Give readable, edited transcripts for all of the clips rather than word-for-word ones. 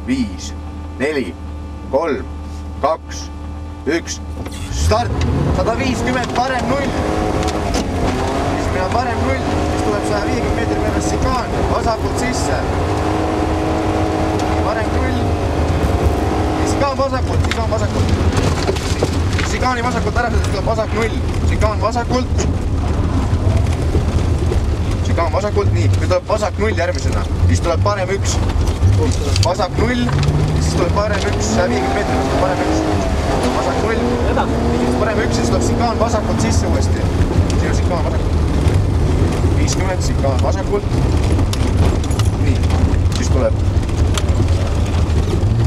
5, 4, 3, 2, 1, start! 150, parem 0. Esimene on parem 0, siis tuleb 150 meetri peale sikaan, vasakult sisse. Parem 0. Sikaan vasakult. Sikaani vasakult ära, siis tuleb vasak 0. Sikaan vasakult. Sikaan vasakult, nii. Nüüd tuleb vasak 0 järgmisena. Siis tuleb parem 1. Vasak 0. Siis tuleb parem 1. 150 meetri peale parem 1. Vasak 0. Siis parem 1. Siis tuleb sikaan vasakult sisse uuesti. Siin on sikaan vasakult. 50. Sikaan vasakult. Nii. Siis tuleb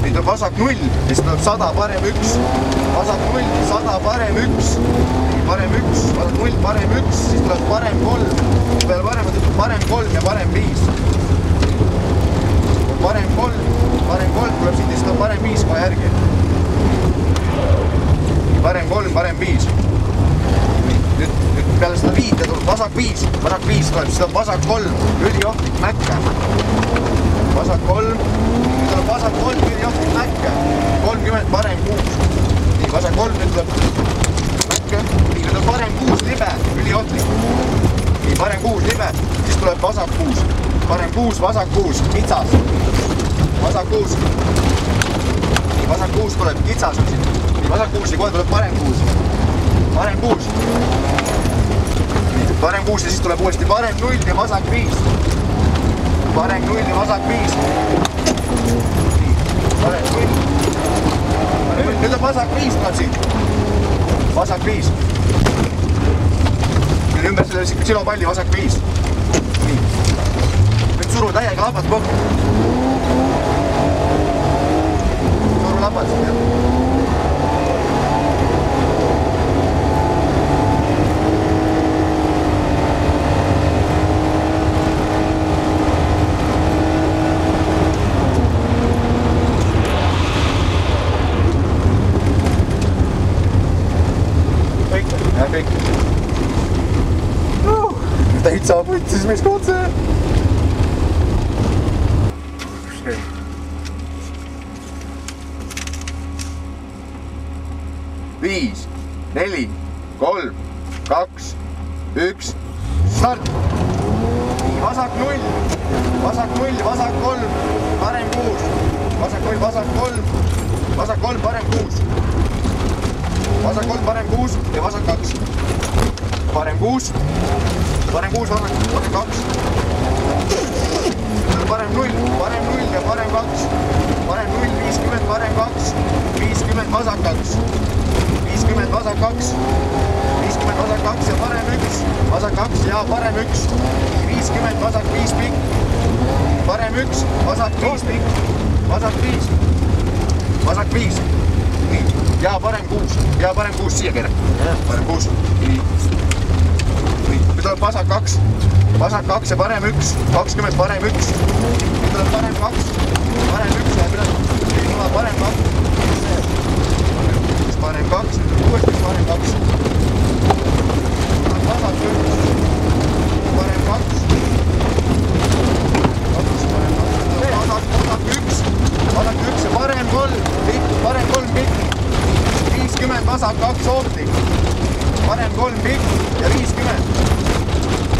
nüüd on vasak 0, siis tuleb 100, parem 1. Vasak 0, 100, parem 1. Parem 1, vasak 0, parem 1. Siis tuleb parem 3. Peale paremat ütleb parem 3 ja parem 5. Parem 3 tuleb siit ja siis tuleb parem 5 kohe järgi. Parem 3, parem 5. Nüüd peale seda 5 tuleb vasak 5. Vasak 5 tuleb, siis tuleb vasak 3. Üliohtlik mäkke. Vasak 3. Nüüd tuleb vasak 3, üliohtlik mäkke. 30, parem 6. Nii, vasak 3, nüüd tuleb mäkke. Nii, nüüd on parem 6, libe, üliohtlik. Nii, parem 6, libe. Siis tuleb vasak 6. Parem 6, vasak 6, kitsas. Vasak 6. Nii, vasak 6 tuleb, kitsas on siin. Nii, vasak 6 ja kohe tuleb parem 6. Parem 6. Nii, parem 6 ja siis tuleb uuesti parem 0 ja vasak 5. Parem 0 ja vasak 5. Nii, parem 0. Nüüd on vasak 5 tuleb siin. Vasak 5. Nüüd ümber selle silopalli vasak 5. Nii. Nüüd suru täiega labad kokku. Suru labad. Kõik. Täitsa võtsis meist otse. 5, 4, 3, 2, 1, start! Vasak 0, vasak 0, vasak 3, parem 6. Vasak 0, vasak 3, vasak 3, parem 6. Vasak 3, parem 6 ja vasak 2. Parem 6, vasak 2. Parem 0 ja parem 2. Parem 0, 50, parem 2. 50, vasak 2. 50, vasak 2. 50, vasak 2 ja parem 1. Vasak 2 ja parem 1. 50, vasak 5 pikk. Parem 1, vasak 5 pikk. Vasak 5. Vasak 5. Nii. Ja parem 6. Ja parem 6 siia keerab. Parem 6. Nii. Nüüd tuleb vasak 2. Vasak 2 ja parem 1. 20, parem 1. Nüüd tuleb parem 2. Parem 1 läheb üle. Nüüd tuleb parem 2. Parem 2. Uuesti parem 2. Tuleb vasak 1. Parem 2. Vasak 1. Vasak 1 ja parem 3. Parem 3 pikk. 50, vasak 2 ohtlik. Parem 3 pikk ja 50.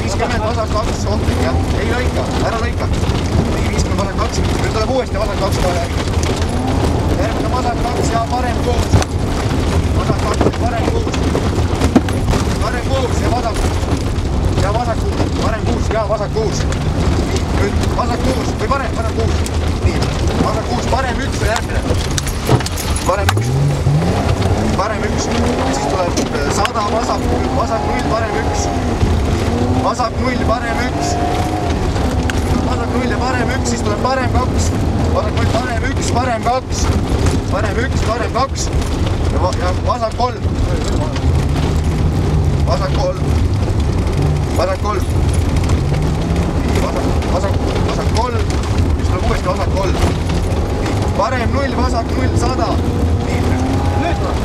50, vasak 2 ohtlik, jah. Ei lõika, ära lõika. Nii, 50, vasak 2. Nüüd tuleb uuesti vasak 2 kohe järgi. Järgmine vasak 2 ja parem 6. Vasak 2 ja parem 6. Parem 6 ja vasak 6. Ja vasak 6. Parem 6 ja vasak 6. Nii, nüüd vasak 6 või parem 6. Nii, vasak 6, parem 1 ja järgmine. Parem 1. Parem 1. Ja siis tuleb 100, vasak 0, parem 1. Vasak 0, parem 1. Vasak 0 ja parem 1, siis tuleb parem 2. Vasak 0, parem 1, parem 2. Parem 1, parem 2. Ja vasak 3. Vasak 3. Vasak 3. Vasak 3. Siis tuleb uuesti vasak 3. Parem 0, vasak 0, 100. Nii, nüüd tuleb.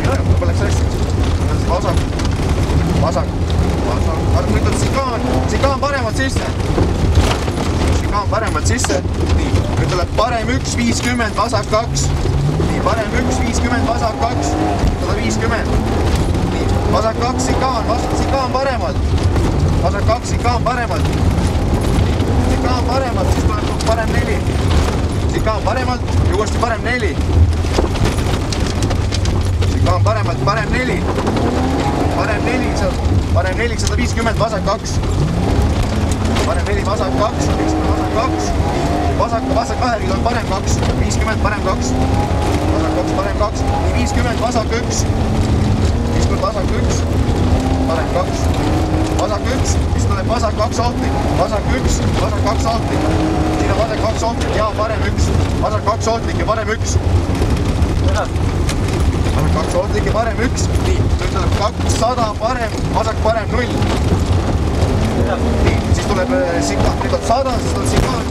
Võib-olla läks hästi. Vasak. Nüüd on sikaan paremalt sisse. Sikaan paremalt sisse. Nii, nüüd tuleb parem 1, 50, vasak 2. Nii, parem 1, 50, vasak 2, 150. Nii, vasak 2, sikaan paremalt. Vasak 2, sikaan paremalt. Sikaan paremalt, siis tuleb parem 4. Sikaan paremalt ja uuesti parem 4. Sikaan paremalt, parem 4. Parem 4, 150, vasak 2. Parem 4, vasak 2, 50, vasak 2. Vasak 2, nüüd on parem 2. 50, parem 2. Vasak 2, parem 2. Nii 50, vasak 1. 50, vasak 1. Parem 2. Vasak 1, siis tuleb vasak 2 ohtlik. Vasak 1, vasak 2 ohtlik. Siin on vasak 2 ohtlik ja parem 1. Vasak 2 ohtlik ja parem 1. Vasak 2 ohtlik ja parem 1. Nii, nüüd tuleb 200 parem, vasak parem 0. Nii, siis tuleb sikaan, nüüd on 100, siis tuleb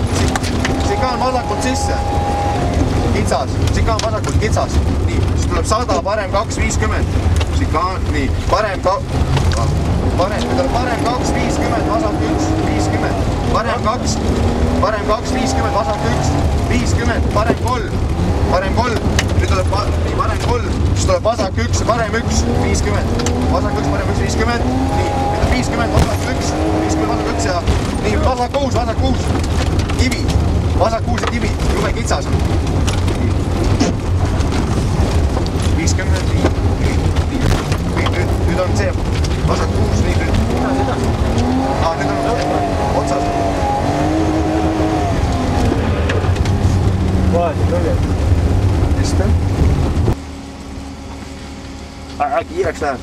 sikaan vasakult sisse. Kitsas, sikaan vasakult kitsas. Nii, siis tuleb 100, parem 2, 50. Sikaan, nii, parem 2, nüüd tuleb parem 2, 50, vasak 1, 50. Parem 2, 50, vasak 1, 50, parem 3. Parem 3, nüüd tuleb parem 3, siis tuleb vasak 1, parem 1, 50. Vasak 1, parem 1, 50. Nii, nüüd on 50, vasak 1, 50, vasak 1 ja nii, vasak 6. Kivi, vasak 6 ja kivi, jube kitsas on. 50, nii, nüüd on see vasak 6, nii nüüd. Nüüd on otsas. Kiireks läheb.